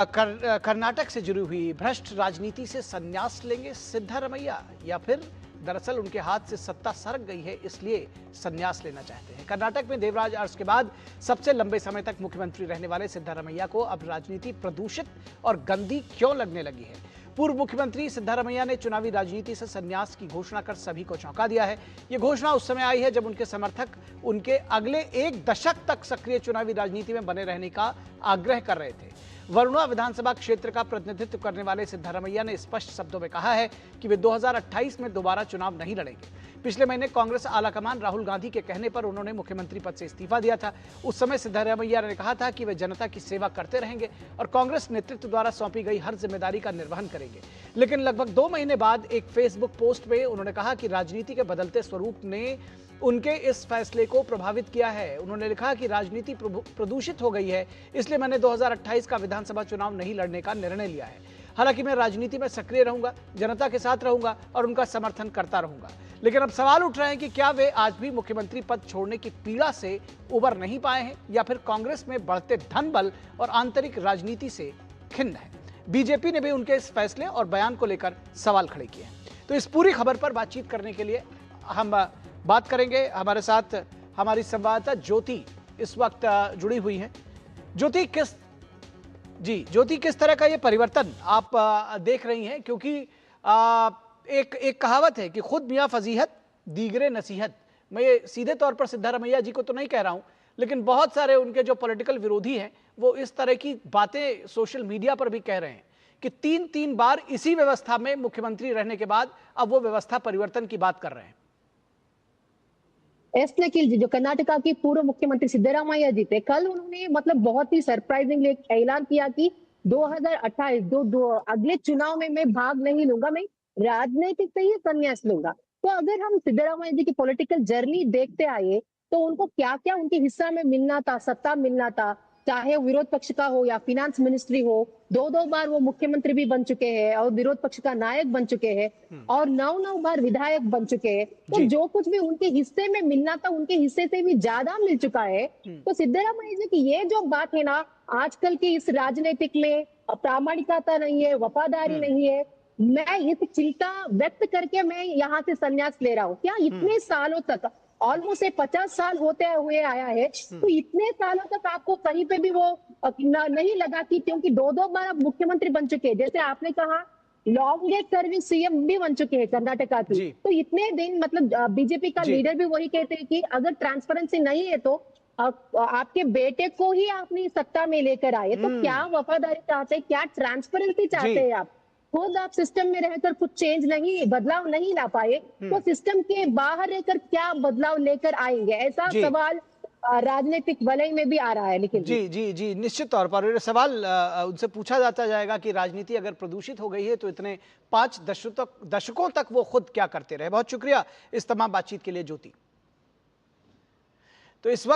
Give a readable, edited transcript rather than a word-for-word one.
कर्नाटक से जुड़ी हुई भ्रष्ट राजनीति से संन्यास लेंगे सिद्धारमैया, या फिर दरअसल उनके हाथ से सत्ता सरक गई है इसलिए संन्यास लेना चाहते हैं। कर्नाटक में देवराज अरस के बाद सबसे लंबे समय तक मुख्यमंत्री रहने वाले सिद्धारमैया को अब राजनीति प्रदूषित और गंदी क्यों लगने लगी है। पूर्व मुख्यमंत्री सिद्धारमैया ने चुनावी राजनीति से संन्यास की घोषणा कर सभी को चौंका दिया है। यह घोषणा उस समय आई है जब उनके समर्थक उनके अगले एक दशक तक सक्रिय चुनावी राजनीति में बने रहने का आग्रह कर रहे थे। वरुणा विधानसभा क्षेत्र का प्रतिनिधित्व करने वाले सिद्धारमैया ने स्पष्ट शब्दों में कहा है कि वे 2028 में दोबारा चुनाव नहीं लड़ेंगे। पिछले महीने कांग्रेस आलाकमान राहुल गांधी के कहने पर उन्होंने मुख्यमंत्री पद से इस्तीफा दिया था। उस समय सिद्धारमैया ने कहा था कि वे जनता की सेवा करते रहेंगे और कांग्रेस नेतृत्व द्वारा सौंपी गई हर जिम्मेदारी का निर्वहन करेंगे। लेकिन लगभग 2 महीने बाद एक फेसबुक पोस्ट में उन्होंने कहा कि राजनीति के बदलते स्वरूप ने उनके इस फैसले को प्रभावित किया है। उन्होंने लिखा कि राजनीति प्रदूषित हो गई है, इसलिए मैंने 2028 का विधानसभा चुनाव नहीं लड़ने का निर्णय लिया है। हालांकि मैं राजनीति में सक्रिय रहूंगा, जनता के साथ रहूंगा और उनका समर्थन करता रहूंगा। लेकिन अब सवाल उठ रहे हैं कि क्या वे आज भी मुख्यमंत्री पद छोड़ने की पीड़ा से उबर नहीं पाए हैं, या फिर कांग्रेस में बढ़ते धन बल और आंतरिक राजनीति से खिन्न है। बीजेपी ने भी उनके इस फैसले और बयान को लेकर सवाल खड़े किए हैं। तो इस पूरी खबर पर बातचीत करने के लिए हम बात करेंगे। हमारे साथ हमारी संवाददाता ज्योति इस वक्त जुड़ी हुई हैं। ज्योति, किस तरह का ये परिवर्तन आप देख रही हैं? क्योंकि एक कहावत है कि खुद मियां फजीहत दीगरे नसीहत। मैं ये सीधे तौर पर सिद्धारमैया जी को तो नहीं कह रहा हूं, लेकिन बहुत सारे उनके जो पॉलिटिकल विरोधी हैं वो इस तरह की बातें सोशल मीडिया पर भी कह रहे हैं कि 3 बार इसी व्यवस्था में मुख्यमंत्री रहने के बाद अब वो व्यवस्था परिवर्तन की बात कर रहे हैं। एस निखिल जी, जो कर्नाटका के पूर्व मुख्यमंत्री सिद्धरामैया जी थे, कल उन्होंने बहुत ही सरप्राइजिंगली ऐलान किया कि 2028 अगले चुनाव में मैं भाग नहीं लूंगा, मैं राजनीतिक से ही संन्यास लूंगा। तो अगर हम सिद्धरामैया जी की पॉलिटिकल जर्नी देखते आए तो उनको क्या क्या उनके हिस्सा में मिलना था, सत्ता मिलना था, चाहे विरोध पक्ष का हो या फिनांस मिनिस्ट्री हो। 2 बार वो मुख्यमंत्री भी बन चुके हैं और विरोध पक्ष का नायक बन चुके हैं और 9 बार विधायक बन चुके हैं। तो जो कुछ भी उनके हिस्से में मिलना था उनके हिस्से से भी ज्यादा मिल चुका है। तो सिद्धरामैया जी की ये जो बात है ना, आजकल की इस राजनीतिक में प्रामाणिकता नहीं है, वफादारी नहीं है, मैं इस चिंता व्यक्त करके मैं यहाँ से संन्यास ले रहा हूँ। क्या इतने सालों तक, ऑलमोस्ट 50 साल होते हुए आया है, तो इतने सालों तक आपको कहीं पे भी वो नहीं लगा कि, क्योंकि 2 बार आप मुख्यमंत्री बन चुके हैं, जैसे आपने कहा लॉन्गेस्ट सर्विस सीएम भी बन चुके हैं कर्नाटका की। तो इतने दिन बीजेपी का लीडर भी वही कहते हैं कि अगर ट्रांसपेरेंसी नहीं है तो आपके बेटे को ही अपनी सत्ता में लेकर आए। तो क्या वफादारी चाहते हैं, क्या ट्रांसपेरेंसी चाहते हैं आप? खुद आप सिस्टम में रहकर कुछ बदलाव नहीं ला पाए, तो सिस्टम के बाहर रहकर क्या बदलाव लेकर आएंगे? ऐसा सवाल राजनीतिक वलय में भी आ रहा है। लेकिन जी, निश्चित तौर पर सवाल उनसे पूछा जाता जाएगा कि राजनीति अगर प्रदूषित हो गई है तो इतने 5 दशकों तक वो खुद क्या करते रहे। बहुत शुक्रिया इस तमाम बातचीत के लिए ज्योति। तो इस वक्त